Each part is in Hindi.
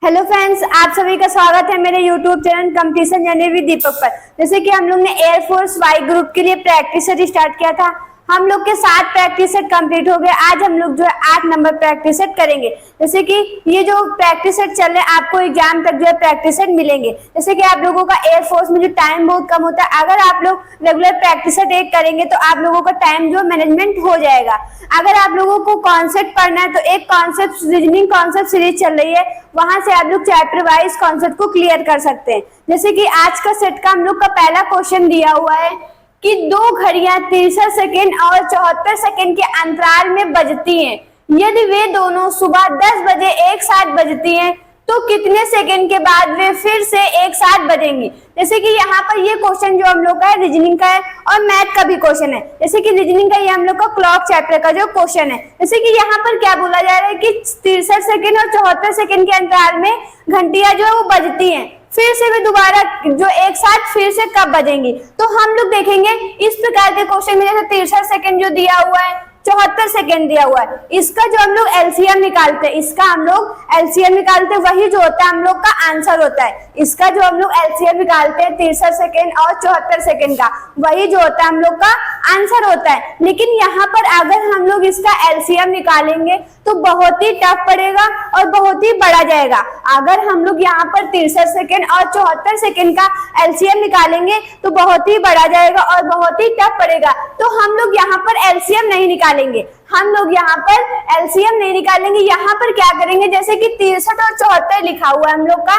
हेलो फ्रेंड्स, आप सभी का स्वागत है मेरे YouTube channel competition journey with Deepak पर। जैसे कि हम लोग ने एयरफोर्स वाई ग्रुप के लिए प्रैक्टिस सेट स्टार्ट किया था। हम लोग के 7 प्रैक्टिस सेट कंप्लीट हो गए। आज हम लोग जो है 8 नंबर प्रैक्टिस सेट करेंगे। जैसे कि ये जो प्रैक्टिस सेट चल रहे हैं, आपको एग्जाम तक जो है प्रैक्टिस सेट मिलेंगे। जैसे कि आप लोगों का एयरफोर्स में जो टाइम बहुत कम होता है, अगर आप लोग रेगुलर प्रैक्टिस सेट एक करेंगे तो आप लोगों का टाइम जो मैनेजमेंट हो जाएगा। अगर आप लोगों को कॉन्सेप्ट पढ़ना है तो एक कॉन्सेप्ट रीजनिंग कॉन्सेप्ट सीरीज चल रही है, वहां से आप लोग चैप्टर वाइज कॉन्सेप्ट को क्लियर कर सकते हैं। जैसे कि आज का सेट का हम लोग का पहला क्वेश्चन दिया हुआ है कि 2 घड़ियां 63 सेकेंड और 74 सेकेंड के अंतराल में बजती हैं। यदि वे दोनों सुबह 10 बजे एक साथ बजती हैं तो कितने सेकेंड के बाद वे फिर से एक साथ बजेंगी। जैसे कि यहाँ पर ये क्वेश्चन जो हम लोग का है रीजनिंग का है और मैथ का भी क्वेश्चन है। जैसे कि रीजनिंग का ये हम लोग का क्लॉक चैप्टर का जो क्वेश्चन है। जैसे कि यहाँ पर क्या बोला जा रहा है कि 63 सेकेंड और 74 सेकेंड के अंतराल में घंटियां जो है वो बजती हैं, फिर से वे दोबारा जो एक साथ फिर से कब बजेंगी। तो हम लोग देखेंगे इस प्रकार के क्वेश्चन में, जैसे 63 सेकेंड जो दिया हुआ है, 74 सेकेंड दिया हुआ है, इसका जो हम लोग एलसीएम निकालते हैं, इसका हम लोग एलसीएम निकालते हैं, वही जो होता है हम लोग का आंसर होता है। इसका जो हम लोग एलसीएम निकालते हैं 63 सेकेंड और 74 सेकेंड का, वही जो होता है हम लोग का आंसर होता है। लेकिन यहाँ पर अगर हम लोग इसका एलसीएम निकालेंगे तो बहुत ही टफ पड़ेगा और बहुत ही बड़ा जाएगा। अगर हम लोग यहाँ पर 63 सेकेंड और 74 सेकेंड का एलसीएम निकालेंगे तो बहुत ही बड़ा जाएगा और बहुत ही टफ पड़ेगा। तो हम लोग यहाँ पर एलसीएम नहीं निकालेंगे, हम लोग यहाँ पर एलसीएम नहीं निकालेंगे। यहाँ पर क्या करेंगे, जैसे कि 63 और 74 लिखा हुआ है हम लोग का,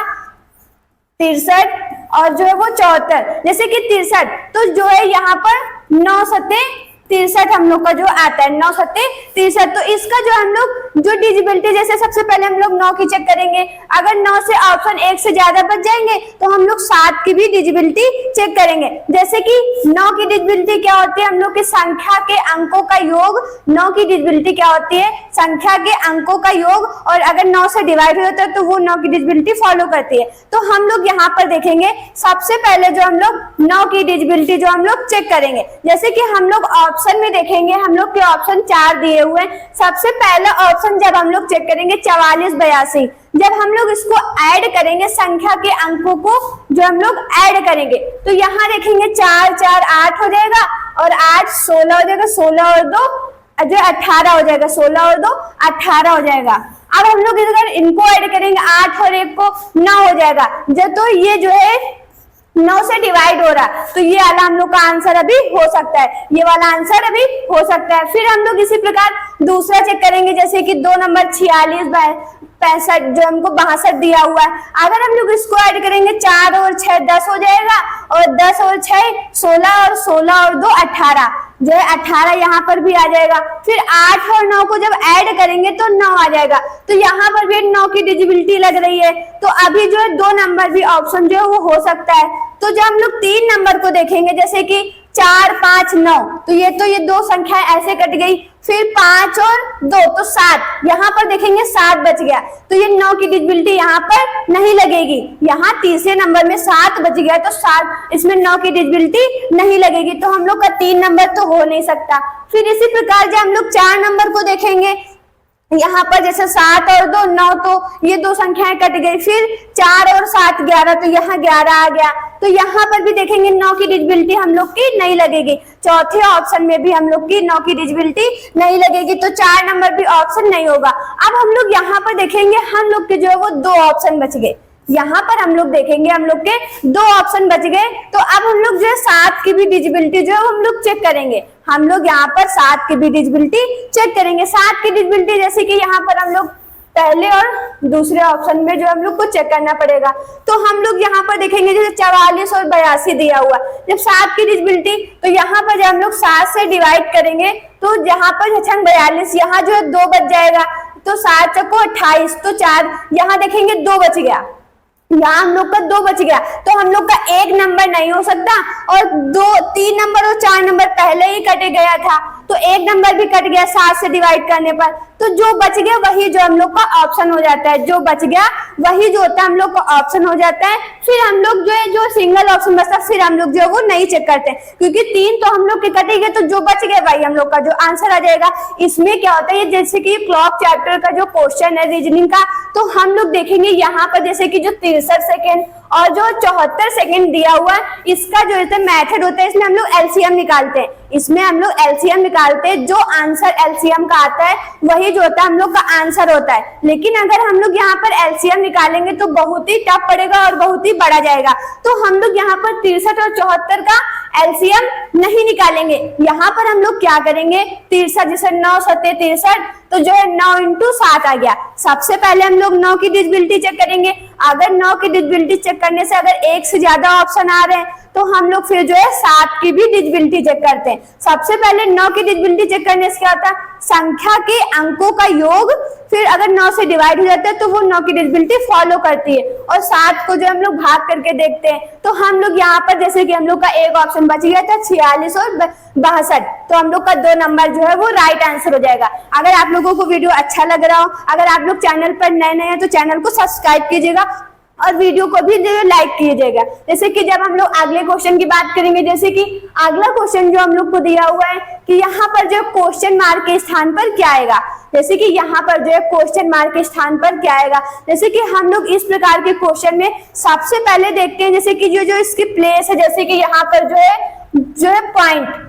63 और जो है वो 74। जैसे कि 63 तो जो है यहाँ पर 9 सत्ते 63 हम लोग का जो आता है, 9 सत्ते 63। तो इसका जो हम लोग जो डिजिबिलिटी, जैसे सबसे पहले हम लोग 9 की चेक करेंगे। अगर 9 से ऑप्शन 1 से ज्यादा बच जाएंगे तो हम लोग 7 की भी डिजिबिलिटी चेक करेंगे। जैसे कि 9 की डिजिबिलिटी क्या होती है, हम लोग की संख्या के अंकों का योग। 9 की डिजिबिलिटी क्या होती है, संख्या के अंकों का योग, और अगर 9 से डिवाइड होता है तो वो 9 की डिजिबिलिटी फॉलो करती है। तो हम लोग यहाँ पर देखेंगे सबसे पहले जो हम लोग 9 की डिजिबिलिटी जो हम लोग चेक करेंगे। जैसे कि हम लोग ऑप्शन में देखेंगे, हम लोग के ऑप्शन 4 दिए हुए हैं। सबसे पहला ऑप्शन जब हम लोग चेक करेंगे 44 82, जब हम लोग इसको ऐड करेंगे, संख्या के अंकों को जो हम लोग ऐड करेंगे तो यहाँ देखेंगे 4 4 8 हो जाएगा और 8 16 हो जाएगा, 16 और 2 जो 18 हो जाएगा, 16 और 2 18 हो जाएगा। अब हम लोग इधर इनको ऐड करेंगे, 8 और 1 को 9 हो जाएगा। जब तो ये जो है 9 से डिवाइड हो रहा है तो ये वाला हम लोग का आंसर अभी हो सकता है, ये वाला आंसर अभी हो सकता है। फिर हम लोग इसी प्रकार दूसरा चेक करेंगे, जैसे कि 2 नंबर 46 65 जो हमको 62 दिया हुआ है। अगर हम लोग इसको ऐड करेंगे 4 और 6 10 हो जाएगा, और 10 और 6 16 और 16 और 2 18 जो है 18 यहाँ पर भी आ जाएगा। फिर 8 और 9 को जब ऐड करेंगे तो 9 आ जाएगा। तो यहाँ पर भी 9 की डिजिबिलिटी लग रही है, तो अभी जो है 2 नंबर भी ऑप्शन जो है वो हो सकता है। तो जब हम लोग 3 नंबर को देखेंगे, जैसे कि 4 5 9, तो ये 2 संख्याएं ऐसे कट गई। फिर 5 और 2 तो 7, यहाँ पर देखेंगे 7 बच गया, तो ये 9 की डिजिबिलिटी यहाँ पर नहीं लगेगी। यहाँ तीसरे नंबर में 7 बच गया तो 7, इसमें 9 की डिजिबिलिटी नहीं लगेगी, तो हम लोग का 3 नंबर तो हो नहीं सकता। फिर इसी प्रकार जब हम लोग 4 नंबर को देखेंगे, यहाँ पर जैसे 7 और 2 9, तो ये 2 संख्याएं कट गई। फिर 4 और 7 11, तो यहाँ 11 आ गया। तो यहाँ पर भी देखेंगे 9 की डिजिबिलिटी हम लोग की नहीं लगेगी। चौथे ऑप्शन में भी हम लोग की 9 की डिजिबिलिटी नहीं लगेगी, तो 4 नंबर भी ऑप्शन नहीं होगा। अब हम लोग यहाँ पर देखेंगे, हम लोग के जो है वो 2 ऑप्शन बच गए। यहाँ पर हम लोग देखेंगे हम लोग के 2 ऑप्शन बच गए। तो अब हम लोग जो है 7 की भी डिजिबिलिटी जो है हम लोग चेक करेंगे। हम लोग यहाँ पर 7 की भी डिजिबिलिटी चेक करेंगे। 7 की डिजिबिलिटी जैसे कि यहाँ पर हम लोग पहले और दूसरे ऑप्शन में जो हम लोग को चेक करना पड़ेगा। तो हम लोग यहाँ पर देखेंगे, जैसे 44 और 82 दिया हुआ, जब 7 की डिजिबिलिटी, तो यहाँ पर जब हम लोग 7 से डिवाइड करेंगे तो यहाँ पर 42, यहाँ जो है 2 बच जाएगा, तो 7 चौको 28, तो 4, यहाँ देखेंगे 2 बच गया, यहाँ हम लोग का 2 बच गया। तो हम लोग का 1 नंबर नहीं हो सकता, और 2 3 नंबर और 4 नंबर पहले ही कटे गया था, तो 1 नंबर भी कट गया 7 से डिवाइड करने पर, तो जो बच गया वही जो हम लोग का ऑप्शन हो जाता है, जो बच गया वही जो होता है हम लोग का ऑप्शन हो जाता है। फिर हम लोग जो है जो सिंगल ऑप्शन बचता फिर हम लोग जो है वो नहीं चेक करते हैं, क्योंकि 3 तो हम लोग के कटेंगे, तो जो बच गया वही हम लोग का जो आंसर आ जाएगा। इसमें क्या होता है, जैसे कि क्लॉक चैप्टर का जो क्वेश्चन है रीजनिंग का, तो हम लोग देखेंगे यहाँ पर जैसे कि जो 63 सेकेंड और जो 74 सेकेंड दिया हुआ है, इसका जो मेथड होता है इसमें हम लोग एलसीएम निकालते हैं। इसमें हम लोग एलसीएम निकालते हैं, जो आंसर एलसीएम का आता है वही जो होता है हम लोग का आंसर होता है। लेकिन अगर हम लोग यहाँ पर एलसीएम निकालेंगे तो बहुत ही टफ पड़ेगा और बहुत ही बड़ा जाएगा, तो हम लोग यहाँ पर 63 और 74 का एलसीएम नहीं निकालेंगे। यहाँ पर हम लोग क्या करेंगे, 63 जैसे 9 सत्ते 63, तो जो है 9 × 7 आ गया। सबसे पहले हम लोग 9 की डिविजिबिलिटी चेक करेंगे। अगर 9 की डिविजिबिलिटी चेक करने से अगर एक से ज्यादा ऑप्शन आ रहे हैं तो हम लोग फिर जो है 7 की भी डिविजिबिलिटी चेक करते हैं। सबसे पहले 9 की डिविजिबिलिटी चेक करने से क्या होता है, संख्या के अंकों का योग फिर अगर 9 से डिवाइड हो जाता है तो वो 9 की डिविजिबिलिटी फॉलो करती है, और 7 को जो हम लोग भाग करके देखते हैं तो हम लोग यहाँ पर जैसे कि हम लोग का एक ऑप्शन बच गया था 46 और 62, तो हम लोग का 2 नंबर जो है वो राइट आंसर हो जाएगा। अगर आप लोगों को वीडियो अच्छा लग रहा हो, अगर आप लोग चैनल पर नए हैं तो चैनल को सब्सक्राइब कीजिएगा और वीडियो को भी लाइक कीजिएगा। जैसे कि जब हम लोग अगले क्वेश्चन की बात करेंगे, जैसे कि अगला क्वेश्चन जो हम लोग को दिया हुआ है कि यहाँ पर जो क्वेश्चन मार्क के स्थान पर क्या आएगा, जैसे कि यहाँ पर जो है क्वेश्चन मार्क के स्थान पर क्या आएगा, जैसे कि हम लोग इस प्रकार के क्वेश्चन में सबसे पहले देखते हैं जैसे कि जो इसकी प्लेस है, जैसे कि यहाँ पर जो है पॉइंट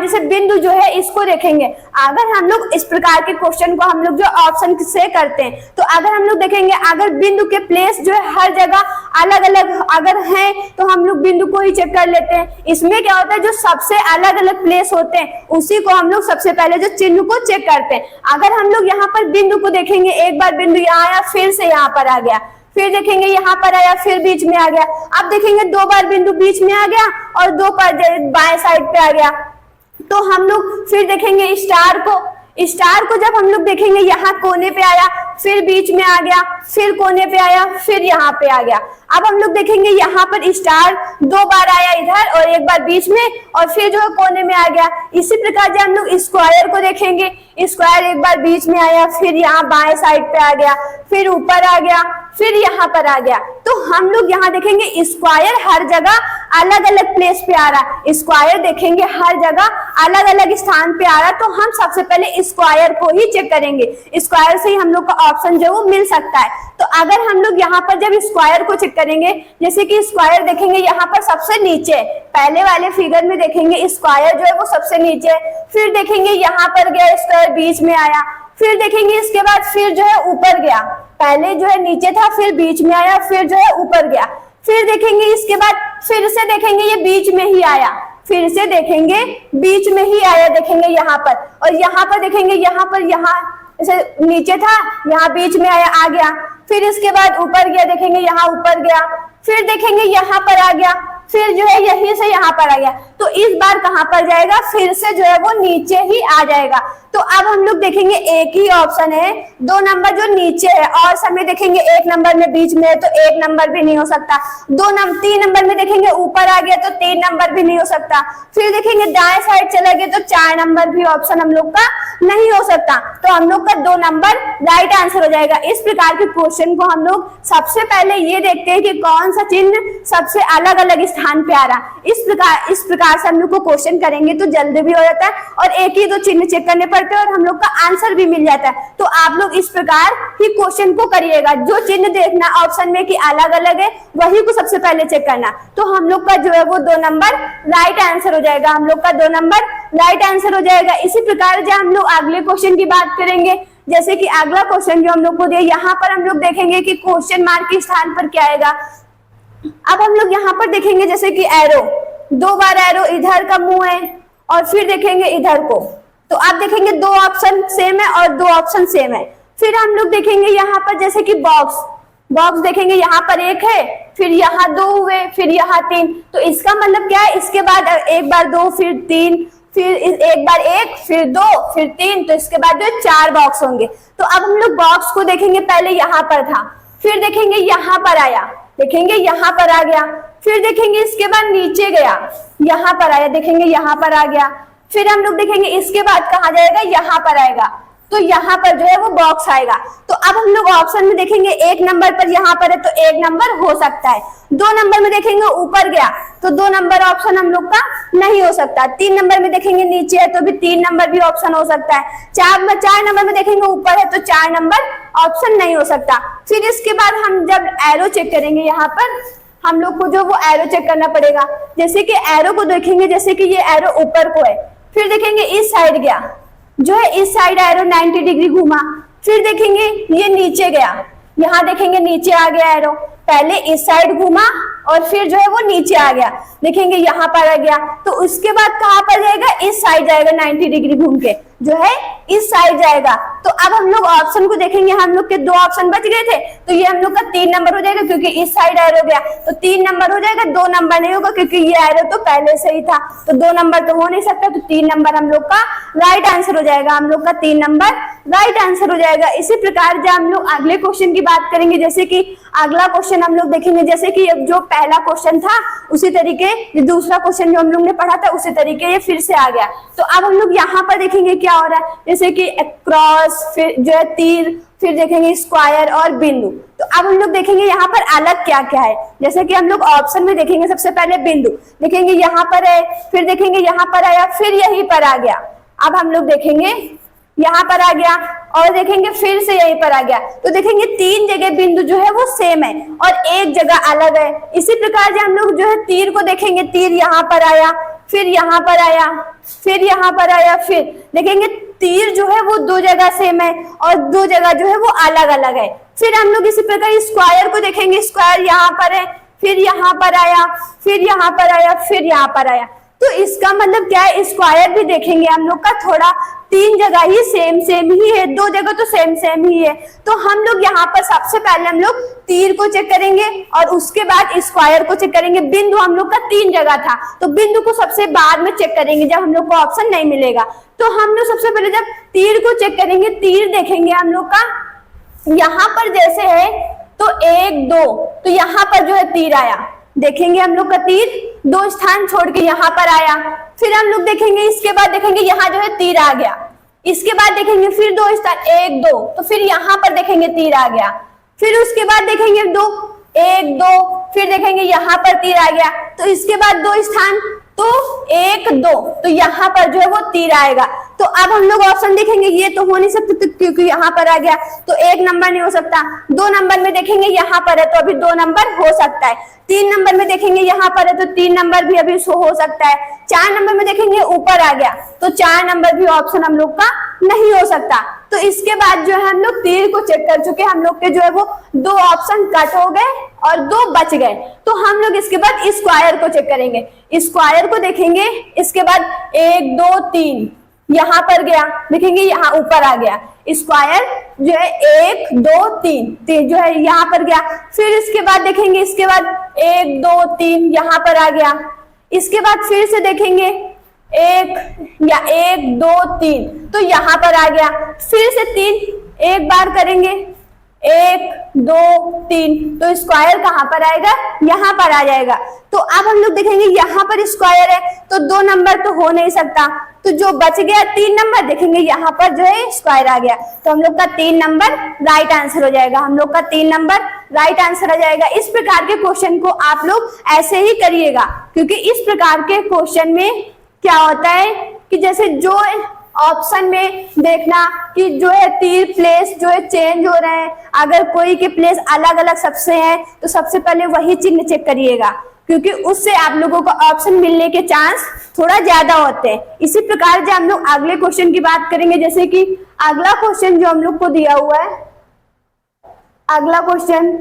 जैसे बिंदु जो है इसको देखेंगे। अगर हम लोग इस प्रकार के क्वेश्चन को हम लोग जो ऑप्शन से करते हैं, तो अगर हम लोग देखेंगे अगर बिंदु के प्लेस जो है हर जगह अलग अलग अगर हैं तो हम लोग बिंदु को ही चेक कर लेते हैं। इसमें क्या होता है, जो सबसे अलग अलग प्लेस होते हैं उसी को हम लोग सबसे पहले जो चिन्ह को चेक करते हैं। अगर हम लोग यहाँ पर बिंदु को देखेंगे, एक बार बिंदु यहाँ आया फिर से यहाँ पर आ गया, फिर देखेंगे यहाँ पर आया फिर बीच में आ गया, अब देखेंगे 2 बार बिंदु बीच में आ गया और 2 बार बाएं साइड पे आ गया, तो हम लोग फिर देखेंगे स्टार को जब हम लोग देखेंगे यहाँ कोने पे आया फिर बीच में आ गया, फिर कोने पे आया फिर यहाँ पे आ गया। अब हम लोग देखेंगे यहाँ पर स्टार 2 बार आया इधर और 1 बार बीच में और फिर जो है कोने में आ गया। इसी प्रकार जब हम लोग स्क्वायर को देखेंगे, स्क्वायर 1 बार बीच में आया फिर यहाँ बाएं साइड पे आ गया, फिर ऊपर आ गया, फिर यहाँ पर आ गया। तो हम लोग यहाँ देखेंगे स्क्वायर हर जगह अलग अलग प्लेस पे आ रहा, स्क्वायर देखेंगे हर जगह अलग अलग स्थान पे आ रहा, तो हम सबसे पहले स्क्वायर को ही चेक करेंगे। स्क्वायर से ही हम लोग का ऑप्शन जो है वो मिल सकता है। तो अगर हम लोग यहाँ पर जब स्क्वायर को चेक करेंगे, जैसे कि स्क्वायर देखेंगे यहाँ पर सबसे नीचे, पहले वाले फिगर में देखेंगे स्क्वायर जो है वो सबसे नीचे, फिर देखेंगे यहाँ पर गया स्क्वायर बीच में आया, फिर देखेंगे इसके बाद फिर जो है ऊपर गया, पहले जो है नीचे था फिर बीच में आया फिर जो है ऊपर गया, फिर देखेंगे इसके बाद फिर से देखेंगे ये बीच में ही आया, फिर से देखेंगे बीच में ही आया, देखेंगे यहाँ पर, और यहाँ पर देखेंगे यहाँ पर यहाँ जैसे नीचे था यहाँ बीच में आया आ गया, फिर इसके बाद ऊपर गया, देखेंगे यहाँ ऊपर गया, फिर देखेंगे यहाँ पर आ गया, फिर जो है यहीं से यहाँ पर आ गया। तो इस बार कहाँ पर जाएगा, फिर से जो है वो नीचे ही आ जाएगा। तो अब हम लोग देखेंगे एक ही ऑप्शन है, 2 नंबर जो नीचे है, और समय देखेंगे 1 नंबर में बीच में है तो 1 नंबर भी नहीं हो सकता, 3 नंबर में देखेंगे ऊपर आ गया तो 3 नंबर भी नहीं हो सकता, फिर देखेंगे दाएं साइड चला गया तो 4 नंबर भी ऑप्शन हम लोग का नहीं हो सकता, तो हम लोग का 2 नंबर राइट आंसर हो जाएगा। इस प्रकार के क्वेश्चन को हम लोग सबसे पहले ये देखते हैं कि कौन सा चिन्ह सबसे अलग अलग स्थान पे आ रहा। इस प्रकार से हम लोग को क्वेश्चन करेंगे तो जल्दी भी हो जाता है और एक ही 2 चिन्ह चेक करने पड़ते हैं और हम लोग का आंसर भी मिल जाता है। तो आप लोग इस प्रकार ही क्वेश्चन को करिएगा, जो चिन्ह देखना ऑप्शन में कि अलग अलग है वही को सबसे पहले चेक करना, तो हम लोग का जो है वो 2 नंबर राइट आंसर हो जाएगा, हम लोग का 2 नंबर राइट आंसर हो जाएगा। इसी प्रकार जब हम लोग अगले क्वेश्चन की बात करेंगे, जैसे कि अगला क्वेश्चन जो हम लोग को दिया, यहाँ पर हम लोग देखेंगे कि क्वेश्चन मार्क के स्थान पर क्या आएगा। अब हम लोग यहाँ पर देखेंगे जैसे कि एरो, 2 बार एरो इधर का मुंह है और फिर देखेंगे इधर को, तो आप देखेंगे 2 ऑप्शन सेम है और 2 ऑप्शन सेम है। फिर हम लोग देखेंगे यहाँ पर जैसे कि बॉक्स देखेंगे, यहाँ पर 1 है फिर यहाँ 2 हुए फिर यहाँ 3, तो इसका मतलब क्या है, इसके बाद 1 बार 2 फिर 3 फिर 1 बार 1 फिर 2 फिर 3, तो इसके बाद जो 4 बॉक्स होंगे। तो अब हम लोग बॉक्स को देखेंगे, पहले यहाँ पर था फिर देखेंगे यहाँ पर आया, देखेंगे यहाँ पर आ गया, फिर देखेंगे इसके बाद नीचे गया यहाँ पर आया, देखेंगे यहाँ पर आ गया, फिर हम लोग देखेंगे इसके बाद कहाँ जाएगा, यहाँ पर आएगा, तो यहाँ पर जो है वो बॉक्स आएगा। तो अब हम लोग ऑप्शन में देखेंगे 1 नंबर पर यहाँ पर है तो 1 नंबर हो सकता है, 2 नंबर में देखेंगे ऊपर गया तो 2 नंबर ऑप्शन हम लोग का नहीं हो सकता, 3 नंबर में देखेंगे नीचे है तो भी 3 नंबर भी ऑप्शन हो सकता है, 4 नंबर में देखेंगे ऊपर है तो 4 नंबर ऑप्शन नहीं हो सकता। फिर इसके बाद हम जब एरो चेक करेंगे यहाँ पर हम लोग को जो वो एरो चेक करना पड़ेगा, जैसे कि एरो को देखेंगे, जैसे कि ये एरो ऊपर को है, फिर देखेंगे इस साइड गया, जो है इस साइड एरो 90 डिग्री घुमा, फिर देखेंगे ये नीचे गया, यहाँ देखेंगे नीचे आ गया एरो, पहले इस साइड घुमा और फिर जो है वो नीचे आ गया, देखेंगे यहाँ पर आ गया, तो उसके बाद कहाँ पर जाएगा, इस साइड जाएगा 90 डिग्री घूम के, जो है इस साइड जाएगा। तो अब हम लोग ऑप्शन को देखेंगे, हम लोग के 2 ऑप्शन बच गए थे तो ये हम लोग का 3 नंबर हो जाएगा क्योंकि इस साइड एरो गया, तो 3 नंबर हो जाएगा, 2 नंबर नहीं होगा क्योंकि ये एरो तो पहले से ही था, तो 2 नंबर तो हो नहीं सकता, तो 3 नंबर हम लोग का राइट आंसर हो जाएगा, हम लोग का 3 नंबर राइट आंसर हो जाएगा। इसी प्रकार जब हम लोग अगले क्वेश्चन की बात करेंगे, जैसे कि अगला क्वेश्चन हम लोग देखेंगे, जैसे कि जो पहला क्वेश्चन था उसी तरीके दूसरा क्वेश्चन जो हम लोग ने पढ़ा था उसी तरीके ये फिर से आ गया। तो अब हम लोग यहाँ पर देखेंगे क्या हो रहा है, जैसे कि क्रॉस, फिर जो है तीर, फिर देखेंगे स्क्वायर और बिंदु। तो अब हम लोग देखेंगे यहाँ पर अलग क्या क्या है, जैसे कि हम लोग ऑप्शन में देखेंगे सबसे पहले बिंदु, देखेंगे यहाँ पर है, फिर देखेंगे यहाँ पर आया, फिर यहीं पर आ गया, अब हम लोग देखेंगे यहाँ पर आ गया और देखेंगे फिर से यहीं पर आ गया, तो देखेंगे 3 जगह बिंदु जो है वो सेम है और 1 जगह अलग है। इसी प्रकार से हम लोग जो है तीर को देखेंगे, तीर यहाँ पर आया, फिर यहाँ पर आया, फिर यहाँ पर आया, फिर देखेंगे तीर जो है वो 2 जगह सेम है और 2 जगह जो है वो अलग अलग है। फिर हम लोग इसी प्रकार स्क्वायर को देखेंगे, स्क्वायर यहाँ पर है, फिर यहाँ पर आया, फिर यहाँ पर आया, फिर यहाँ पर आया, तो इसका मतलब क्या है, स्क्वायर भी देखेंगे हम लोग का थोड़ा 3 जगह ही सेम ही है, 2 जगह तो सेम ही है। तो हम लोग यहाँ पर सबसे पहले हम लोग तीर को चेक करेंगे और उसके बाद स्क्वायर को चेक करेंगे। बिंदु हम लोग का 3 जगह था तो बिंदु को सबसे बाद में चेक करेंगे जब हम लोग को ऑप्शन नहीं मिलेगा। तो हम लोग सबसे पहले जब तीर को चेक करेंगे, तीर देखेंगे हम लोग का यहाँ पर जैसे है तो 1 2, तो यहाँ पर जो है तीर आया, देखेंगे हम लोग का तीर 2 स्थान छोड़ के यहाँ पर आया, फिर हम लोग देखेंगे इसके बाद देखेंगे यहाँ जो है तीर आ गया, इसके बाद देखेंगे फिर 2 स्थान 1 2, तो फिर यहाँ पर देखेंगे तीर आ गया, फिर उसके बाद देखेंगे 2 1 2, फिर देखेंगे यहाँ पर तीर आ गया, तो इसके बाद 2 स्थान तो 1 2, तो यहाँ पर जो है वो तीर आएगा। तो अब हम लोग ऑप्शन देखेंगे, ये तो हो नहीं सकता तो क्योंकि यहाँ पर आ गया तो 1 नंबर नहीं हो सकता, 2 नंबर में देखेंगे यहाँ पर है तो अभी 2 नंबर हो सकता है, 3 नंबर में देखेंगे यहाँ पर है तो 3 नंबर भी अभी हो सकता है, 4 नंबर में देखेंगे ऊपर आ गया तो 4 नंबर भी ऑप्शन हम लोग का नहीं हो सकता। तो इसके बाद जो है हम लोग तीर को चेक कर चुके, हम लोग के जो है वो 2 ऑप्शन कट हो गए और 2 बच गए। तो हम लोग इसके बाद स्क्वायर को चेक करेंगे, स्क्वायर को देखेंगे, इसके बाद 1 2 3 यहाँ पर गया, देखेंगे यहाँ ऊपर आ गया, स्क्वायर जो है 1 2 3 जो है यहाँ पर गया, फिर इसके बाद देखेंगे, इसके बाद 1 2 3 यहाँ पर आ गया, इसके बाद फिर से देखेंगे 1 2 3 तो यहाँ पर आ गया, फिर से 3 एक बार करेंगे 1 2 3 तो स्क्वायर कहाँ पर आएगा, यहाँ पर आ जाएगा। तो अब हम लोग देखेंगे यहाँ पर स्क्वायर है तो 2 नंबर तो हो नहीं सकता, तो जो बच गया 3 नंबर देखेंगे यहाँ पर जो है स्क्वायर आ गया, तो हम लोग का 3 नंबर राइट आंसर हो जाएगा, हम लोग का 3 नंबर राइट आंसर हो जाएगा। इस प्रकार के क्वेश्चन को आप लोग ऐसे ही करिएगा क्योंकि इस प्रकार के क्वेश्चन में क्या होता है कि जैसे जो ऑप्शन में देखना कि जो है तीर प्लेस जो है चेंज हो रहे हैं, अगर कोई के प्लेस अलग अलग सबसे है तो सबसे पहले वही चिन्ह चेक करिएगा क्योंकि उससे आप लोगों को ऑप्शन मिलने के चांस थोड़ा ज्यादा होते हैं। इसी प्रकार जब हम लोग अगले क्वेश्चन की बात करेंगे, जैसे कि अगला क्वेश्चन जो हम लोग को दिया हुआ है, अगला क्वेश्चन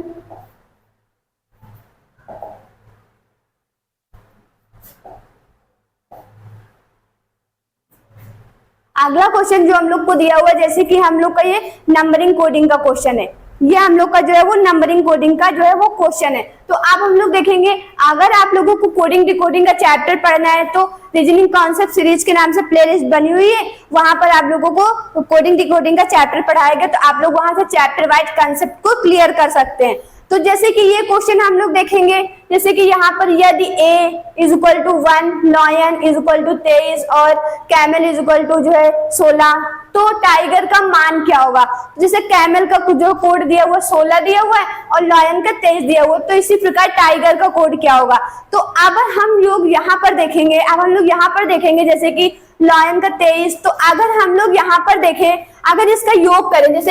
जो हम लोग को दिया हुआ है, जैसे कि हम लोग का ये नंबरिंग कोडिंग का क्वेश्चन है, ये हम लोग का जो है वो नंबरिंग कोडिंग का जो है वो क्वेश्चन है। तो अब हम लोग देखेंगे, अगर आप लोगों को कोडिंग डिकोडिंग का चैप्टर पढ़ना है तो रीजनिंग कॉन्सेप्ट सीरीज के नाम से प्लेलिस्ट बनी हुई है, वहां पर आप लोगों को कोडिंग डिकोडिंग का चैप्टर पढ़ाएगा, तो आप लोग वहां से चैप्टर वाइज कॉन्सेप्ट को क्लियर कर सकते हैं। तो जैसे कि ये क्वेश्चन हम लोग देखेंगे, जैसे कि यहाँ पर यदि a is equal to 1, lion is equal to 23 और कैमल इज इक्वल टू जो है 16, तो टाइगर का मान क्या होगा। जैसे कैमल का जो कोड दिया हुआ 16 दिया हुआ है और लॉयन का 23 दिया हुआ है, तो इसी प्रकार टाइगर का कोड क्या होगा। तो अब हम लोग यहाँ पर देखेंगे, जैसे कि लॉयन का 23, तो अगर हम लोग यहाँ पर देखें, अगर इसका योग करें,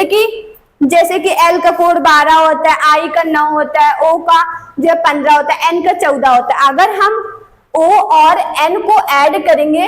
जैसे कि एल का कोड 12 होता है, आई का 9 होता है, ओ का जो 15 होता है, एन का 14 होता है। अगर हम ओ और एन को ऐड करेंगे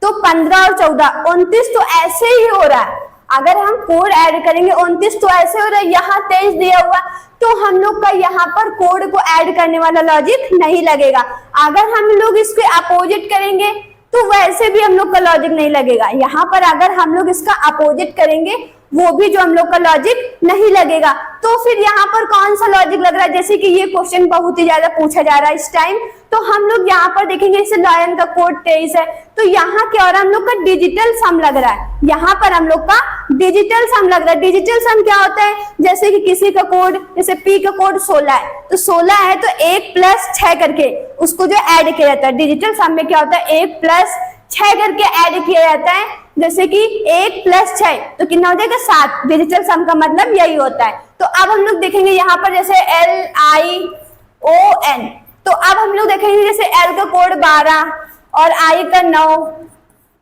तो 15 और 14 29 तो ऐसे ही हो रहा है। अगर हम कोड ऐड करेंगे 29 तो ऐसे हो रहा है, यहाँ 23 दिया हुआ, तो हम लोग का यहाँ पर कोड को ऐड करने वाला लॉजिक नहीं लगेगा। अगर हम लोग इसके अपोजिट करेंगे तो वैसे भी हम लोग का लॉजिक नहीं लगेगा। यहाँ पर अगर हम लोग इसका अपोजिट करेंगे वो भी जो हम लोग का लॉजिक नहीं लगेगा। तो फिर यहाँ पर कौन सा लॉजिक लग रहा है, जैसे कि ये क्वेश्चन बहुत ही ज्यादा पूछा जा रहा है इस टाइम, तो हम लोग यहाँ पर देखेंगे जैसे लॉयन का कोड 23 है, तो यहाँ क्या हो रहा है, हम लोग का डिजिटल सम लग रहा है। यहाँ पर हम लोग का डिजिटल सम लग रहा है। डिजिटल सम क्या होता है, जैसे कि किसी का कोड, जैसे पी का कोड 16 है, तो 16 है तो 1 + 6 करके उसको जो ऐड किया जाता है। डिजिटल सम में क्या होता है, 1 + 6 करके ऐड किया जाता है। जैसे कि 1 + 6 तो कितना हो जाएगा, 7। डिजिटल सम का मतलब यही होता है। तो अब हम लोग देखेंगे यहाँ पर जैसे LION, तो अब हम लोग देखेंगे जैसे L का कोड 12 और I का 9,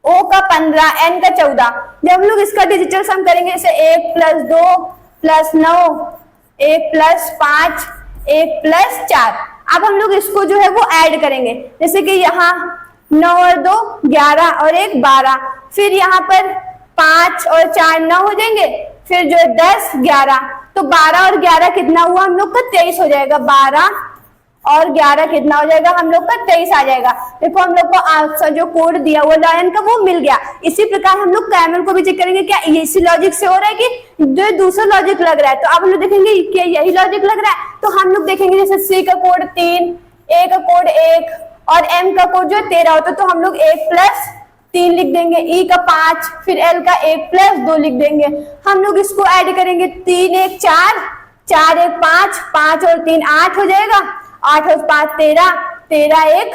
O का 15, N का 14। जब हम लोग इसका डिजिटल सम करेंगे जैसे 1 + 2 + 9, 1 + 5, 1 + 4। अब हम लोग इसको जो है वो ऐड करेंगे, जैसे कि यहाँ 9 और 2 11 और 1 12, फिर यहाँ पर 5 और 4 9 हो जाएंगे, फिर जो 10 11, तो 12 और 11 कितना हुआ हम लोग का 23 हो जाएगा। 12 और 11 कितना हो जाएगा हम लोग का 23 आ जाएगा। देखो हम लोग को आंसर जो कोड दिया हुआ लॉयन का वो मिल गया। इसी प्रकार हम लोग कैमल को भी चेक करेंगे क्या इसी लॉजिक से हो रहा है कि जो दूसरा लॉजिक लग रहा है। तो अब हम लोग देखेंगे क्या यही लॉजिक लग रहा है, तो हम लोग देखेंगे जैसे सी का कोड 3, ए का कोड 1 और एम का कोड जो 13 होता है, तो हम लोग 1 + 3 लिख देंगे, ई का 5, फिर एल का 1 + 2 लिख देंगे। हम लोग इसको ऐड करेंगे, 3 1 4, 4 1 5, 5 और 3 8 हो जाएगा, 8 और 5 13, 13 1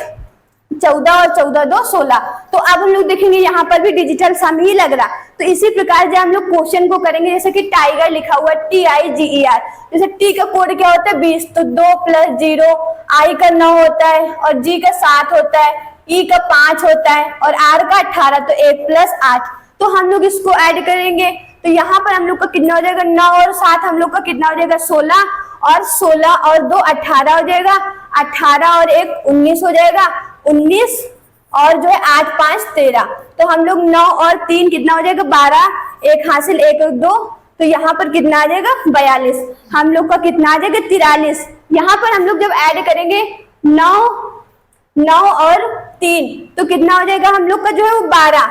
14 और 14 2 16। तो अब हम लोग देखेंगे यहाँ पर भी डिजिटल सम ही लग रहा। तो इसी प्रकार जब हम लोग क्वेश्चन को करेंगे, जैसे कि टाइगर लिखा हुआ TIGER, जैसे टी का कोड क्या होता है 20, तो 2 + 0, आई का 9 होता है और जी का 7 होता है, ई का 5 होता है और आर का 18, तो 1 + 8। तो हम लोग इसको ऐड करेंगे, तो यहाँ पर हम लोग का कितना हो जाएगा, 9 और 7 हम लोग का कितना हो जाएगा 16, और 16 और 2 18 हो जाएगा, 18 और 1 19 हो जाएगा, 19 और जो है 8 5 13। तो हम लोग 9 और 3 कितना हो जाएगा 12, 1 हासिल 1 और 2, तो यहाँ पर कितना आ जाएगा 42। हम लोग का कितना आ जाएगा 43। यहाँ पर हम लोग जब ऐड करेंगे 9 और 3 तो कितना हो जाएगा हम लोग का जो है वो 12,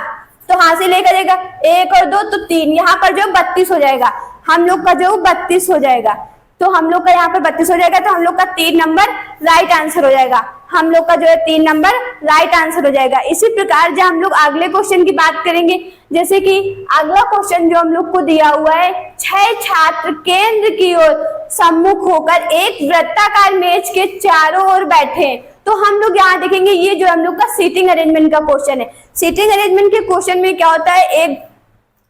तो हासिल 1 आ जाएगा, 1 और 2 तो 3, यहाँ पर जो 32 हो जाएगा। हम लोग का जो 32 हो जाएगा, तो हम लोग का यहाँ पर 32 हो जाएगा, तो हम लोग का 3 नंबर राइट आंसर हो जाएगा। हम लोग का जो है 3 नंबर राइट आंसर हो जाएगा। इसी प्रकार जब हम लोग अगले क्वेश्चन की बात करेंगे, जैसे कि अगला क्वेश्चन जो हम लोग को दिया हुआ है, 6 छात्र केंद्र की ओर सम्मुख होकर एक वृत्ताकार मेज के चारों ओर बैठे हैं। तो हम लोग यहाँ देखेंगे, ये जो हम लोग का सीटिंग अरेंजमेंट का क्वेश्चन है। सीटिंग अरेंजमेंट के क्वेश्चन में क्या होता है, एक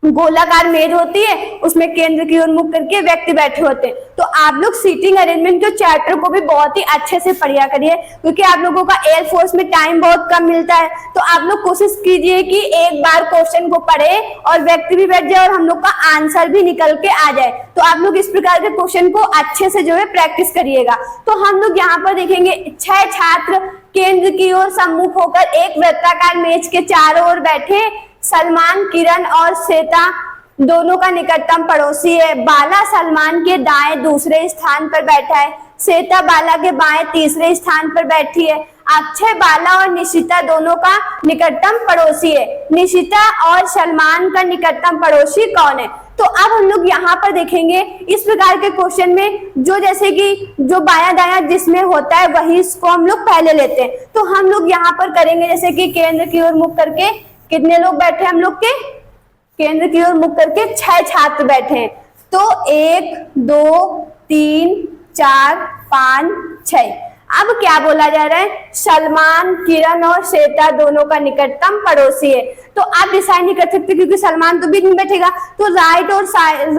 गोलाकार मेज होती है, उसमें केंद्र की ओर मुख करके व्यक्ति बैठे होते हैं। तो आप लोग सीटिंग अरेंजमेंट के चैप्टर को भी बहुत ही अच्छे से पढ़िया करिए, क्योंकि आप लोगों का एयरफोर्स में टाइम बहुत कम मिलता है। तो आप लोग कोशिश कीजिए कि एक बार क्वेश्चन को पढ़े और व्यक्ति भी बैठ जाए और हम लोग का आंसर भी निकल के आ जाए। तो आप लोग इस प्रकार के क्वेश्चन को अच्छे से जो है प्रैक्टिस करिएगा। तो हम लोग यहाँ पर देखेंगे, 6 छात्र केंद्र की ओर सम्मुख होकर एक वृत्ताकार मेज के चारों ओर बैठे। सलमान, किरण और श्वेता दोनों का निकटतम पड़ोसी है। बाला सलमान के दाएं दूसरे स्थान पर बैठा है, श्वेता बाला के बाएं तीसरे स्थान पर बैठी है। अक्षय बाला और निशिता दोनों का निकटतम पड़ोसी है। निशिता और सलमान का निकटतम पड़ोसी कौन है? तो अब हम लोग यहाँ पर देखेंगे, इस प्रकार के क्वेश्चन में जो जैसे कि जो बायां दायां जिसमें होता है वही इसको हम लोग पहले लेते हैं। तो हम लोग यहाँ पर करेंगे, जैसे कि केंद्र की ओर मुख करके कितने लोग बैठे हम लोग के केंद्र की ओर मुख करके 6 छात्र बैठे हैं। तो 1 2 3 4 5 6। अब क्या बोला जा रहा है, सलमान, किरण और श्वेता दोनों का निकटतम पड़ोसी है। तो आप डिसाइड नहीं कर सकते क्योंकि सलमान तो बीच में बैठेगा, तो राइट साइड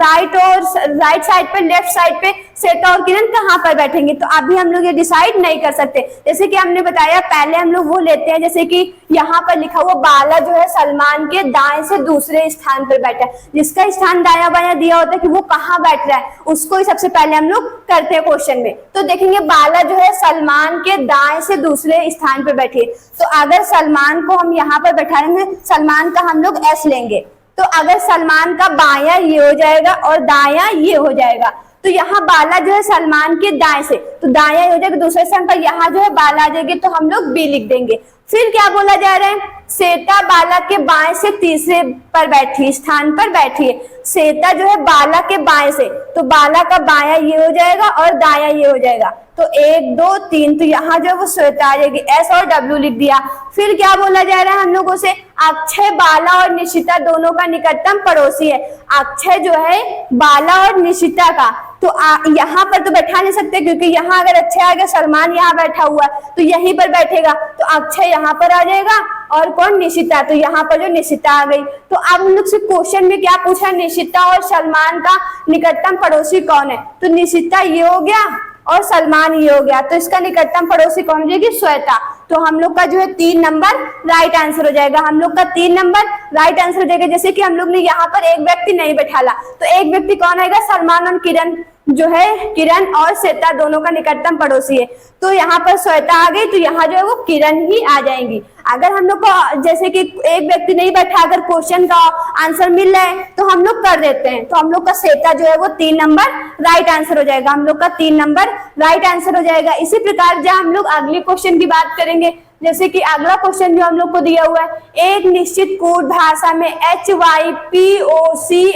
पे, लेफ्ट साइड पे श्वेता और किरण कहाँ पर बैठेंगे, तो अभी हम लोग ये डिसाइड नहीं कर सकते। जैसे कि हमने बताया, पहले हम लोग वो लेते हैं, जैसे कि यहाँ पर लिखा हुआ बाला जो है सलमान के दाएं से दूसरे स्थान पर बैठा है। जिसका स्थान दाया बाया दिया होता है कि वो कहाँ बैठ रहा है, उसको ही सबसे पहले हम लोग करते हैं क्वेश्चन में। तो देखेंगे बाला जो है सलमान के दाएं से दूसरे स्थान पर बैठी है। तो अगर सलमान को हम यहाँ पर बैठाएंगे, सलमान का हम लोग एस लेंगे, तो अगर सलमान का बायां ये हो जाएगा और दायां ये हो जाएगा, तो यहाँ बाला जो है सलमान के दाएं से, तो दायां हो जाएगा दूसरे स्थान पर, यहाँ जो है बाला आ जाएगी, तो हम लोग बी लिख देंगे। फिर क्या बोला जा रहा है, श्वेता बाला के बाएं से तीसरे पर बैठी, स्थान पर बैठी है। श्वेता जो है बाला के बाएं से, तो बाला का बायां ये हो जाएगा और दायां ये हो जाएगा, तो 1 2 3, तो यहाँ जो है वो श्वेता आ जाएगी, एस और डब्ल्यू लिख दिया। फिर क्या बोला जा रहा है हम लोगों से, अक्षय बाला और निशिता दोनों का निकटतम पड़ोसी है। अक्षय जो है बाला और निशिता का, तो यहाँ पर तो बैठा नहीं सकते क्योंकि यहाँ अगर अक्षय आ गया, सलमान यहाँ बैठा हुआ है तो यहीं पर बैठेगा, तो अक्षय यहाँ पर आ जाएगा और कौन, निशिता, तो यहाँ पर जो निशिता आ गई। तो अब हम लोग से क्वेश्चन में क्या पूछा, निशिता और सलमान का निकटतम पड़ोसी कौन है, तो निशिता ये हो गया और सलमान ये हो गया, तो इसका निकटतम पड़ोसी कौन हो जाएगी, श्वेता। तो हम लोग का जो है 3 नंबर राइट आंसर हो जाएगा, हम लोग का 3 नंबर राइट आंसर हो जाएगा। जैसे कि हम लोग ने यहाँ पर एक व्यक्ति नहीं बैठाला, तो एक व्यक्ति कौन आएगा, सलमान और किरण, जो है किरण और श्वेता दोनों का निकटतम पड़ोसी है। तो यहाँ पर श्वेता आ गई, तो यहाँ जो है वो किरण ही आ जाएंगी। अगर हम लोग को जैसे कि एक व्यक्ति नहीं बैठा, अगर क्वेश्चन का आंसर मिल रहा है तो हम लोग कर देते हैं, तो हम लोग का श्वेता जो है वो 3 नंबर राइट आंसर हो जाएगा, हम लोग का 3 नंबर राइट आंसर हो जाएगा। इसी प्रकार जब हम लोग अगले क्वेश्चन की बात करेंगे, जैसे कि अगला क्वेश्चन जो हम लोग को दिया हुआ है, एक निश्चित कोड भाषा में HYPOCRISY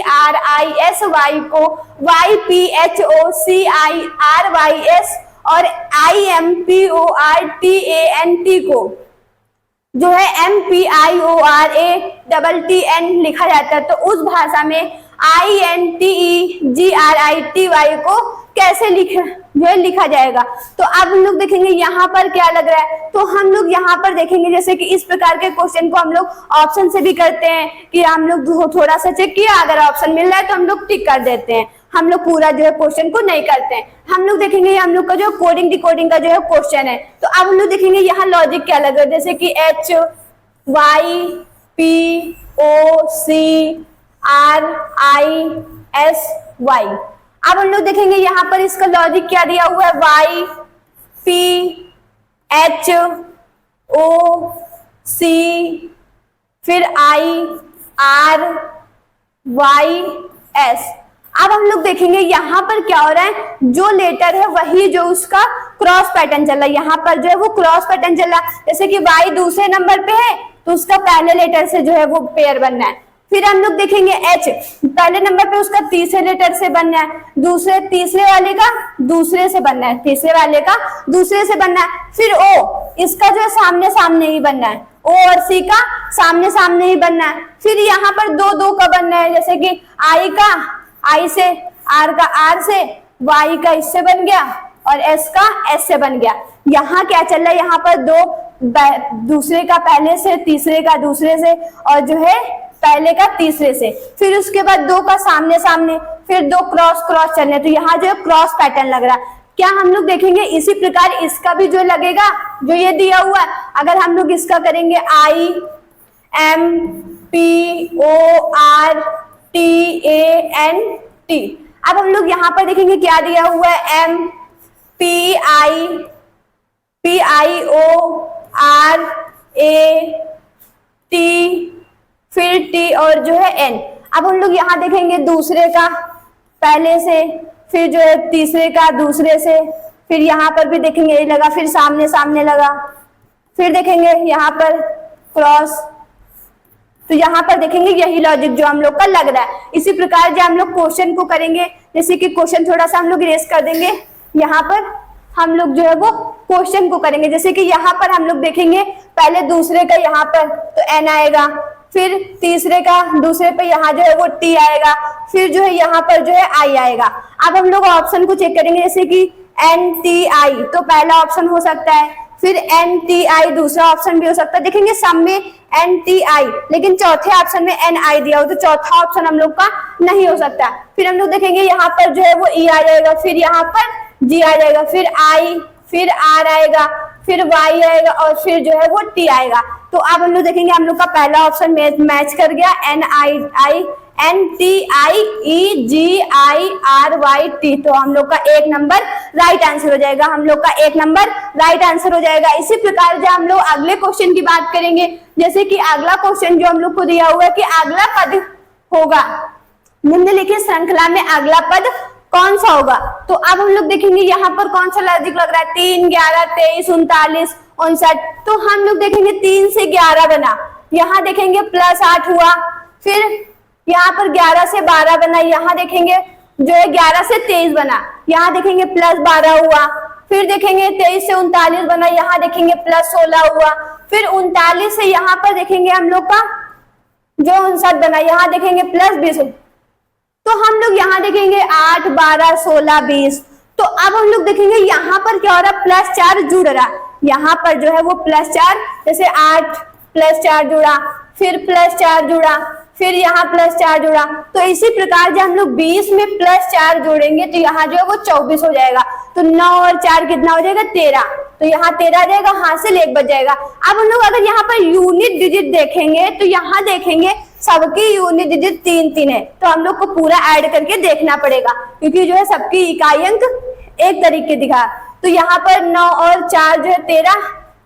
को YPHOCIRYS और IMPORTANT को जो है MPIORATTN लिखा जाता है, तो उस भाषा में INTEGRITY को कैसे लिखा जाएगा। तो अब हम लोग देखेंगे यहाँ पर क्या लग रहा है, तो हम लोग यहाँ पर देखेंगे जैसे कि इस प्रकार के क्वेश्चन को हम लोग ऑप्शन से भी करते हैं कि हम लोग थोड़ा सा चेक किया, अगर ऑप्शन मिल रहा है तो हम लोग टिक कर देते हैं, हम लोग पूरा जो है क्वेश्चन को नहीं करते हैं। हम लोग देखेंगे हम लोग का जो कोडिंग डिकोडिंग का जो है क्वेश्चन है, तो अब हम लोग देखेंगे यहाँ लॉजिक क्या लग रहा है, जैसे कि HYPOCRISY। अब हम लोग देखेंगे यहाँ पर इसका लॉजिक क्या दिया हुआ है, YPHOC फिर IRYS। अब हम लोग देखेंगे यहाँ पर क्या हो रहा है, जो लेटर है वही जो उसका क्रॉस पैटर्न चल रहा है, यहाँ पर जो है वो क्रॉस पैटर्न चल रहा है। जैसे कि Y दूसरे नंबर पे है तो उसका पहले लेटर से जो है वो पेयर बनना है। फिर हम लोग देखेंगे H पहले नंबर पे उसका तीसरे लेटर से बनना है, तीसरे वाले का दूसरे से बनना है, तीसरे वाले का दूसरे से बनना है। फिर O इसका जो है सामने सामने ही बनना है, O और C का सामने सामने ही बनना है। फिर यहाँ पर दो का बनना है, जैसे कि I का I से, R का R से, Y का इससे बन गया और S का S से बन गया। यहाँ क्या चल रहा है, यहाँ पर दूसरे का पहले से, तीसरे का दूसरे से और जो है पहले का तीसरे से, फिर उसके बाद 2 का सामने सामने, फिर 2 क्रॉस क्रॉस चलने, तो यहाँ जो है क्रॉस पैटर्न लग रहा है। क्या हम लोग देखेंगे इसी प्रकार इसका भी जो लगेगा, जो ये दिया हुआ है, अगर हम लोग इसका करेंगे IMPORTANT। अब हम लोग यहाँ पर देखेंगे क्या दिया हुआ है, MPIORAT फिर T और जो है N। अब हम लोग यहाँ देखेंगे दूसरे का पहले से, फिर जो है तीसरे का दूसरे से, फिर यहाँ पर भी देखेंगे यही लगा, फिर सामने सामने लगा, फिर देखेंगे यहाँ पर क्रॉस, तो यहाँ पर देखेंगे यही लॉजिक जो हम लोग का लग रहा है। इसी प्रकार जो हम लोग क्वेश्चन को करेंगे, जैसे कि क्वेश्चन थोड़ा सा हम लोग इरेज कर देंगे, यहाँ पर हम लोग जो है वो क्वेश्चन को करेंगे। जैसे कि यहाँ पर हम लोग देखेंगे पहले दूसरे का यहाँ पर तो N आएगा, फिर तीसरे का दूसरे पे यहाँ जो है वो T आएगा, फिर जो है यहाँ पर जो है I आएगा। अब हम लोग ऑप्शन को चेक करेंगे, जैसे कि NTI, तो पहला ऑप्शन हो सकता है। फिर NTI दूसरा ऑप्शन भी हो सकता है। देखेंगे सब में NTI, लेकिन चौथे ऑप्शन में NI दिया हो, तो चौथा ऑप्शन हम लोग का नहीं हो सकता। फिर हम लोग देखेंगे यहाँ पर जो है वो E आ जाएगा, फिर यहाँ पर G आ जाएगा, फिर I, फिर R आएगा, फिर Y आएगा और फिर जो है वो T आएगा। तो अब हम लोग देखेंगे हम लोग का पहला ऑप्शन मैच कर गया, NTI तो हम लोग का एक नंबर राइट आंसर हो जाएगा, हम लोग का एक नंबर राइट आंसर हो जाएगा। इसी प्रकार जब हम लोग अगले क्वेश्चन की बात करेंगे, जैसे कि अगला क्वेश्चन जो हम लोग को दिया हुआ है कि अगला पद होगा निम्नलिखित श्रृंखला में अगला पद कौन सा होगा। तो अब हम लोग देखेंगे यहाँ पर कौन सा लॉजिक लग रहा है, 3, 11, 23, 39, 59। तो हम लोग देखेंगे 3 से 11 बना, यहाँ देखेंगे +8 हुआ, फिर यहाँ पर 11 से 12 बना, यहाँ देखेंगे जो है 11 से 23 बना, यहाँ देखेंगे +12 हुआ, फिर देखेंगे 23 से 39 बना, यहाँ देखेंगे +16 हुआ, फिर 39 से यहाँ पर देखेंगे हम लोग का जो 59 बना, यहाँ देखेंगे +20। तो हम लोग यहाँ देखेंगे 8, 12, 16, 20। तो अब हम लोग देखेंगे यहाँ पर क्या हो रहा है, +4 जुड़ रहा, यहाँ पर जो है वो +4, जैसे 8 +4 जुड़ा, फिर +4 जुड़ा, फिर यहाँ +4 जुड़ा। तो इसी प्रकार जब हम लोग 20 में +4 जोड़ेंगे तो यहाँ जो है वो 24 हो जाएगा। तो 9 और 4 कितना हो जाएगा, 13। तो यहाँ 13 आ जाएगा, हासिल 1 बच जाएगा। अब हम लोग अगर यहाँ पर यूनिट डिजिट देखेंगे तो यहाँ देखेंगे सबकी यूनिट डिजिट 3 है, तो हम लोग को पूरा ऐड करके देखना पड़ेगा, क्योंकि जो है सबकी इकाई अंक एक तरीके दिखा। तो यहाँ पर 9 और 4 जो है 13,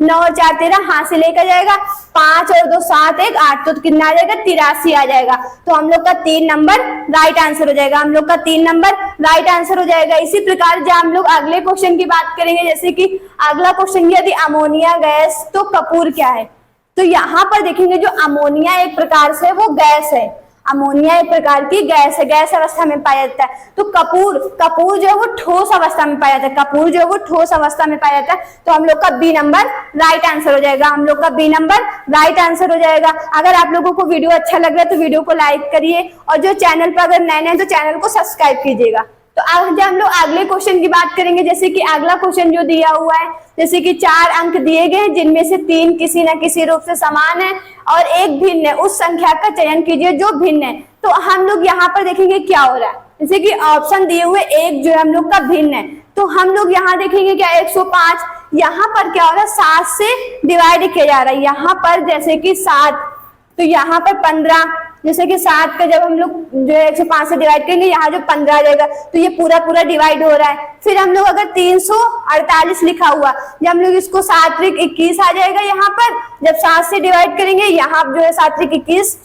9 और 4 13, हासिल 1 आ जाएगा, 5 और 2 7, 1 8, तो कितना आ जाएगा, 83 आ जाएगा। तो हम लोग का 3 नंबर राइट आंसर हो जाएगा, हम लोग का 3 नंबर राइट आंसर हो जाएगा। इसी प्रकार जब हम लोग अगले क्वेश्चन की बात करेंगे, जैसे कि अगला क्वेश्चन यदि अमोनिया गैस तो कपूर क्या है। तो यहाँ पर देखेंगे जो अमोनिया एक प्रकार से वो गैस है, अमोनिया एक प्रकार की गैस है, गैस अवस्था में पाया जाता है। तो कपूर जो है वो ठोस अवस्था में पाया जाता है, कपूर जो है वो ठोस अवस्था में पाया जाता है। तो हम लोग का बी नंबर राइट आंसर हो जाएगा, हम लोग का बी नंबर राइट आंसर हो जाएगा। अगर आप लोगों को वीडियो अच्छा लग रहा है तो वीडियो को लाइक करिए, और जो चैनल पर अगर नए हैं तो चैनल को सब्सक्राइब कीजिएगा। तो आज जब हम लोग अगले क्वेश्चन की बात करेंगे, जैसे कि अगला क्वेश्चन जो दिया हुआ है, जैसे कि 4 अंक दिए गए हैं जिनमें से 3 किसी न किसी रूप से समान है और 1 भिन्न है, उस संख्या का चयन कीजिए जो भिन्न है। तो हम लोग यहाँ पर देखेंगे क्या हो रहा है, जैसे कि ऑप्शन दिए हुए 1 जो है हम लोग का भिन्न है, तो हम लोग यहाँ देखेंगे क्या 105, यहाँ पर क्या हो रहा है 7 से डिवाइड किया जा रहा है, यहाँ पर जैसे कि 7, तो यहाँ पर 15, जैसे कि 7 का जब हम लोग जो है 105 से डिवाइड करेंगे, यहाँ जो 15 आ जाएगा, तो ये पूरा डिवाइड हो रहा है। फिर हम लोग अगर 348 लिखा हुआ, जब हम लोग इसको 7 त्रिक 21 आ जाएगा, यहाँ पर जब 7 से डिवाइड करेंगे, यहाँ जो है 7 त्रिक 21,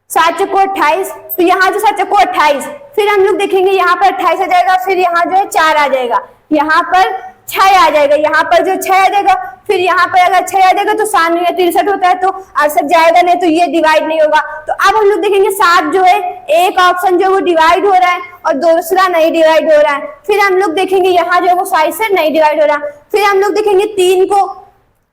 7 चौको 28, तो यहाँ जो 7 चौको 28, फिर हम लोग देखेंगे यहाँ पर 28 आ जाएगा, फिर यहाँ जो है 4 आ जाएगा, यहाँ पर 6 आ जाएगा, यहाँ पर जो 6 आ जाएगा, फिर यहाँ पर अगर 6 आ जाएगा तो 63 होता है, तो 68 जाएगा नहीं, तो ये डिवाइड नहीं होगा। तो अब हम लोग देखेंगे 7 जो है एक ऑप्शन जो है वो डिवाइड हो रहा है और दूसरा नहीं डिवाइड हो रहा है। फिर हम लोग देखेंगे यहाँ जो है वो 7 से नहीं डिवाइड हो रहा है। फिर हम लोग देखेंगे 3 को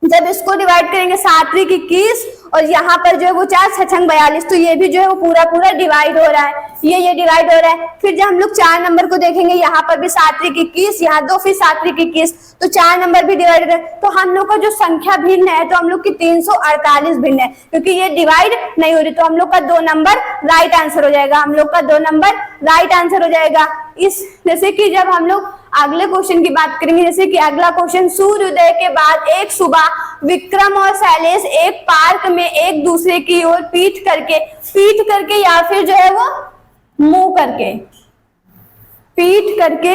जब इसको डिवाइड करेंगे 7 त्रिक 21 और यहाँ पर जो है वो 4 छछंग 42, तो ये भी जो है वो पूरा डिवाइड हो रहा है, ये डिवाइड हो रहा है। फिर जब हम लोग 4 नंबर को देखेंगे, यहाँ पर भी 7 त्रिक 21, यहाँ 2, फिर 7 त्रिक 21, तो 4 नंबर भी डिवाइड है। तो हम लोग का जो संख्या भिन्न है, तो हम लोग की 348 भिन्न है, क्योंकि ये डिवाइड नहीं हो रही, तो हम लोग का 2 नंबर राइट आंसर हो जाएगा, हम लोग का 2 नंबर राइट आंसर हो जाएगा। इस जैसे कि जब हम लोग अगले क्वेश्चन की बात करेंगे, जैसे कि अगला क्वेश्चन, सूर्योदय के बाद एक सुबह विक्रम और शैलेश एक पार्क में एक दूसरे की ओर पीठ करके या फिर जो है वो मुंह करके, पीठ करके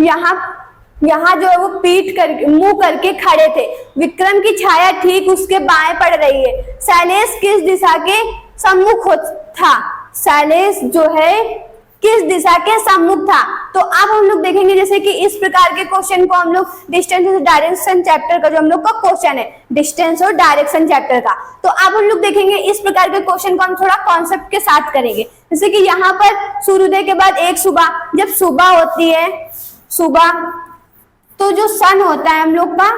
यहाँ जो है वो पीठ करके मुंह करके खड़े थे। विक्रम की छाया ठीक उसके बाएं पड़ रही है। शैलेश किस दिशा के सम्मुख था, शैलेश जो है किस दिशा के सम्मुख था। तो अब हम लोग देखेंगे जैसे कि इस प्रकार के क्वेश्चन को हम लोग डिस्टेंस और डायरेक्शन चैप्टर का जो हम लोग का क्वेश्चन है, डिस्टेंस और डायरेक्शन चैप्टर का, तो अब हम लोग देखेंगे इस प्रकार के क्वेश्चन को हम थोड़ा कॉन्सेप्ट के साथ करेंगे। जैसे कि यहाँ पर सूर्योदय के बाद एक सुबह, जब सुबह होती है, सुबह तो जो सन होता है हम लोग का,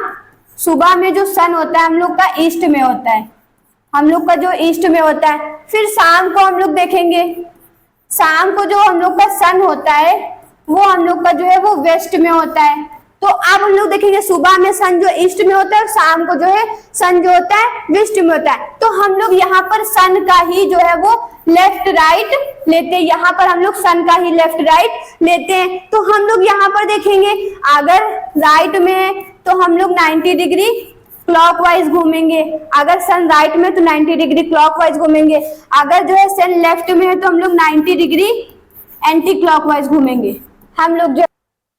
सुबह में जो सन होता है हम लोग का ईस्ट में होता है, हम लोग का जो ईस्ट में होता है। फिर शाम को हम लोग देखेंगे, शाम को जो हम लोग का सन होता है वो हम लोग का जो है वो वेस्ट में होता है, तो अब हम लोग देखेंगे सुबह में सन जो ईस्ट में होता है और शाम को जो है सन जो होता है वेस्ट में होता है। तो हम लोग यहाँ पर सन का ही जो है वो लेफ्ट राइट लेते हैं, यहाँ पर हम लोग सन का ही लेफ्ट राइट लेते हैं। तो हम लोग यहाँ पर देखेंगे अगर राइट में है तो हम लोग 90 डिग्री क्लॉकवाइज घूमेंगे, अगर सन राइट में तो 90 डिग्री क्लॉकवाइज घूमेंगे, अगर जो है सन लेफ्ट में है तो हम लोग 90 डिग्री एंटी क्लॉकवाइज घूमेंगे। हम लोग जो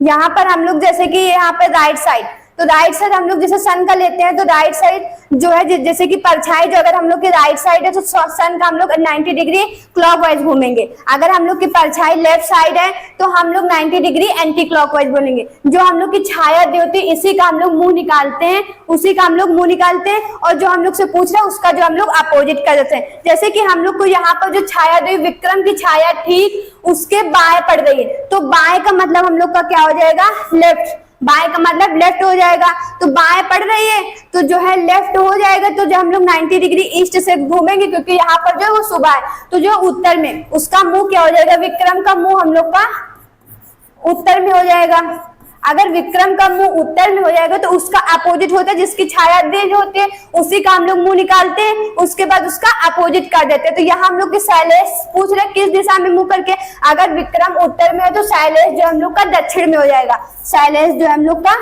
यहाँ पर हम लोग जैसे कि यहाँ पर राइट साइड, तो राइट साइड हम लोग जैसे सन का लेते हैं तो राइट साइड जो है जैसे कि परछाई जो अगर हम लोग के राइट साइड है तो सन का हम लोग 90 डिग्री क्लॉकवाइज घूमेंगे, अगर हम लोग की परछाई लेफ्ट साइड है तो हम लोग 90 डिग्री एंटी क्लॉकवाइज बोलेंगे। जो हम लोग की छाया देवती इसी का हम लोग मुंह निकालते हैं, उसी का हम लोग मुंह निकालते हैं, और जो हम लोग से पूछ रहे हैं उसका जो हम लोग अपोजिट कर देते हैं। जैसे कि हम लोग को यहाँ पर जो छाया देवी विक्रम की छाया ठीक उसके बाएं पड़ रही है, तो बाएं का मतलब हम लोग का क्या हो जाएगा लेफ्ट, बाएं का मतलब लेफ्ट हो जाएगा। तो बाएं पड़ रही है तो जो है लेफ्ट हो जाएगा, तो जो हम लोग 90 डिग्री ईस्ट से घूमेंगे क्योंकि यहाँ पर जो है वो सुबह है, तो जो उत्तर में उसका मुंह क्या हो जाएगा, विक्रम का मुंह हम लोग का उत्तर में हो जाएगा। अगर विक्रम का मुंह उत्तर में हो जाएगा तो उसका अपोजिट होता है, जिसकी छाया देश होती है उसी का हम लोग मुंह निकालते हैं, उसके बाद उसका अपोजिट कर देते हैं। तो यहाँ हम लोग के शैलेश पूछ रहे किस दिशा में मुंह करके, अगर विक्रम उत्तर में है तो शैलेश जो हम लोग का दक्षिण में हो जाएगा, शैलेश जो हम लोग का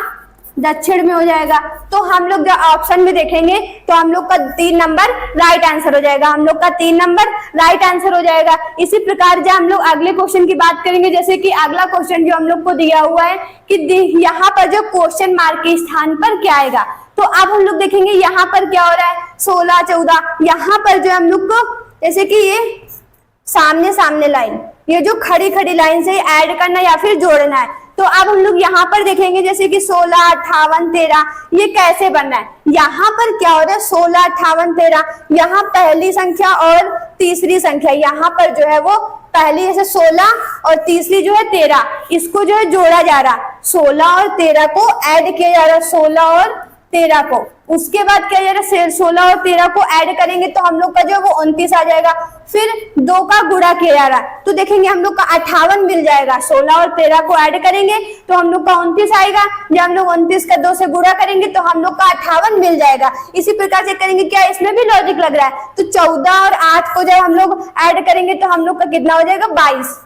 दक्षिण में हो जाएगा। तो हम लोग जो ऑप्शन में देखेंगे तो हम लोग का 3 नंबर राइट आंसर हो जाएगा, हम लोग का 3 नंबर राइट आंसर हो जाएगा। इसी प्रकार जो हम लोग अगले क्वेश्चन की बात करेंगे, जैसे कि अगला क्वेश्चन जो हम लोग को दिया हुआ है कि यहाँ पर जो क्वेश्चन मार्क के स्थान पर क्या आएगा, तो अब हम लोग देखेंगे यहाँ पर क्या हो रहा है 16 14, यहाँ पर जो हम लोग को जैसे कि ये सामने सामने लाइन, ये जो खड़ी खड़ी लाइन से ऐड करना या फिर जोड़ना है। तो अब हम लोग यहाँ पर देखेंगे जैसे कि 16 58 13 ये कैसे बनना है। यहाँ पर क्या हो रहा है 16 58 13, यहाँ पहली संख्या और तीसरी संख्या, यहाँ पर जो है वो पहली जैसे 16 और तीसरी जो है 13, इसको जो है जोड़ा जा रहा, 16 और 13 को ऐड किया जा रहा, 16 और 13 को, उसके बाद क्या जा रहा है 16 और 13 को ऐड करेंगे तो हम लोग का जो है वो 29 आ जाएगा, फिर 2 का गुणा किया जा रहा है तो देखेंगे हम लोग का 58 मिल जाएगा। 16 और 13 को ऐड करेंगे तो हम लोग का 29 आएगा, जब हम लोग 29 का 2 से गुणा करेंगे तो हम लोग का 58 मिल जाएगा। इसी प्रकार से करेंगे, क्या इसमें भी लॉजिक लग रहा है, तो 14 और 8 को जब हम लोग ऐड करेंगे तो हम लोग का कितना हो जाएगा 22,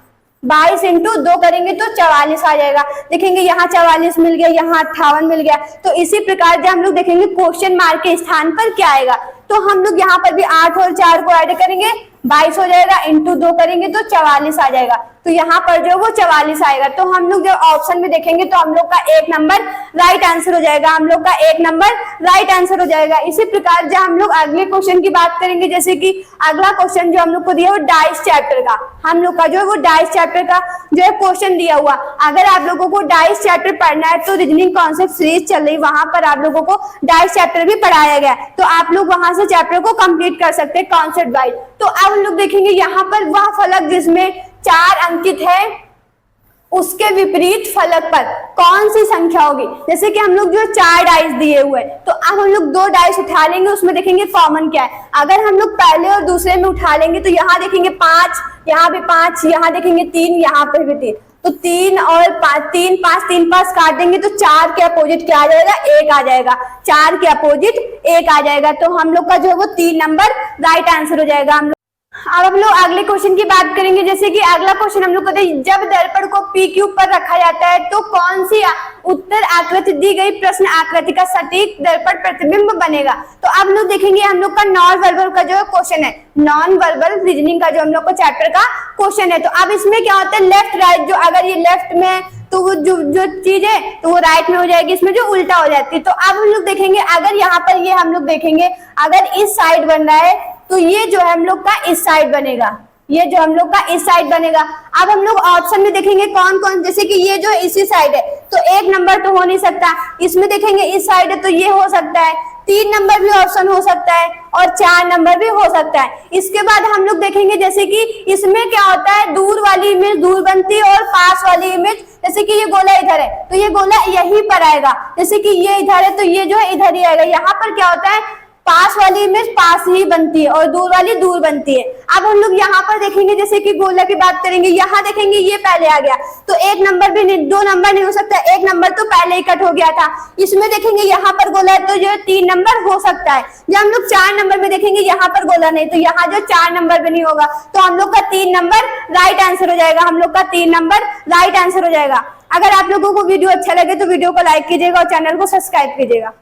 22 इंटू 2 करेंगे तो 44 आ जाएगा। देखेंगे यहाँ 44 मिल गया, यहाँ 58 मिल गया। तो इसी प्रकार जब हम लोग देखेंगे क्वेश्चन मार्क के स्थान पर क्या आएगा, तो हम लोग यहाँ पर भी 8 और 4 को ऐड करेंगे 22 हो जाएगा, इंटू 2 करेंगे तो 44 आ जाएगा। तो यहाँ पर जो वो 44 आएगा। तो हम लोग जब ऑप्शन में देखेंगे तो हम लोग का 1 नंबर राइट आंसर हो जाएगा, हम लोग का 1 नंबर राइट आंसर हो जाएगा। इसी प्रकार जब हम लोग अगले क्वेश्चन की बात करेंगे, जैसे कि अगला क्वेश्चन जो हम लोग को दिया वो डाइस चैप्टर का, हम लोग का जो है वो डाइस चैप्टर का जो है क्वेश्चन दिया हुआ। अगर आप लोगों को डाइस चैप्टर पढ़ना है तो रीजनिंग कॉन्सेप्ट सीरीज चल रही, वहां पर आप लोगों को डाइस चैप्टर भी पढ़ाया गया, तो आप लोग वहां से चैप्टर को कंप्लीट कर सकते हैं कॉन्सेप्ट वाइज। तो अब हम लोग देखेंगे यहाँ पर वह फलक जिसमें 4 अंकित है, उसके विपरीत फलक पर कौन सी संख्या होगी। जैसे कि हम लोग जो 4 डाइस दिए हुए हैं, तो अब हम लोग 2 डाइस उठा लेंगे, उसमें देखेंगे कॉमन क्या है। अगर हम लोग पहले और दूसरे में उठा लेंगे तो यहाँ देखेंगे 5, यहाँ पे 5, यहाँ देखेंगे 3, यहाँ पे भी 3, तो 3 और 5, 3 5 3 5 काट देंगे तो 4 के अपोजिट क्या आ जाएगा 1 आ जाएगा, 4 के अपोजिट 1 आ जाएगा। तो हम लोग का जो है वो 3 नंबर राइट आंसर हो जाएगा। अब हम लोग अगले क्वेश्चन की बात करेंगे, जैसे कि अगला क्वेश्चन हम लोग कहते हैं जब दर्पण को पी क्यू पर रखा जाता है तो कौन सी उत्तर आकृति दी गई प्रश्न आकृति का सटीक दर्पण प्रतिबिंब बनेगा। तो अब लोग देखेंगे हम लोग का नॉन वर्बल का जो क्वेश्चन है, नॉन वर्बल रीजनिंग का जो हम लोग को चैप्टर का क्वेश्चन है। तो अब इसमें क्या होता है लेफ्ट राइट, जो अगर ये लेफ्ट में तो वो जो चीज है तो वो राइट में हो जाएगी, इसमें जो उल्टा हो जाती है। तो अब हम लोग देखेंगे अगर यहाँ पर ये हम लोग देखेंगे अगर इस साइड बन रहा है तो ये जो है हम लोग का इस साइड बनेगा, ये जो हम लोग का इस साइड बनेगा। अब हम लोग ऑप्शन में देखेंगे कौन कौन, जैसे कि ये जो इसी साइड है तो 1 नंबर तो हो नहीं सकता, इसमें देखेंगे इस साइड है तो ये हो सकता है, 3 नंबर भी ऑप्शन हो सकता है और 4 नंबर भी हो सकता है। इसके बाद हम लोग देखेंगे जैसे कि इसमें क्या होता है दूर वाली इमेज दूर बनती है और पास वाली इमेज, जैसे कि ये गोला इधर है तो ये गोला यहीं पर आएगा, जैसे कि ये इधर है तो ये जो है इधर ही आएगा। यहाँ पर क्या होता है पास वाली इमेज पास ही बनती है और दूर वाली दूर बनती है। अब हम लोग यहाँ पर देखेंगे, जैसे कि गोला की बात करेंगे, यहाँ देखेंगे ये पहले आ गया तो एक नंबर भी नहीं, 2 नंबर नहीं हो सकता, एक नंबर तो पहले ही कट हो गया था। इसमें देखेंगे यहाँ पर गोला है तो जो 3 नंबर हो सकता है। जब हम लोग 4 नंबर में देखेंगे यहाँ पर गोला नहीं तो यहाँ जो 4 नंबर भी नहीं होगा, तो हम लोग का 3 नंबर राइट आंसर हो जाएगा। हम लोग का 3 नंबर राइट आंसर हो जाएगा। अगर आप लोगों को वीडियो अच्छा लगे तो वीडियो को लाइक कीजिएगा और चैनल को सब्सक्राइब कीजिएगा।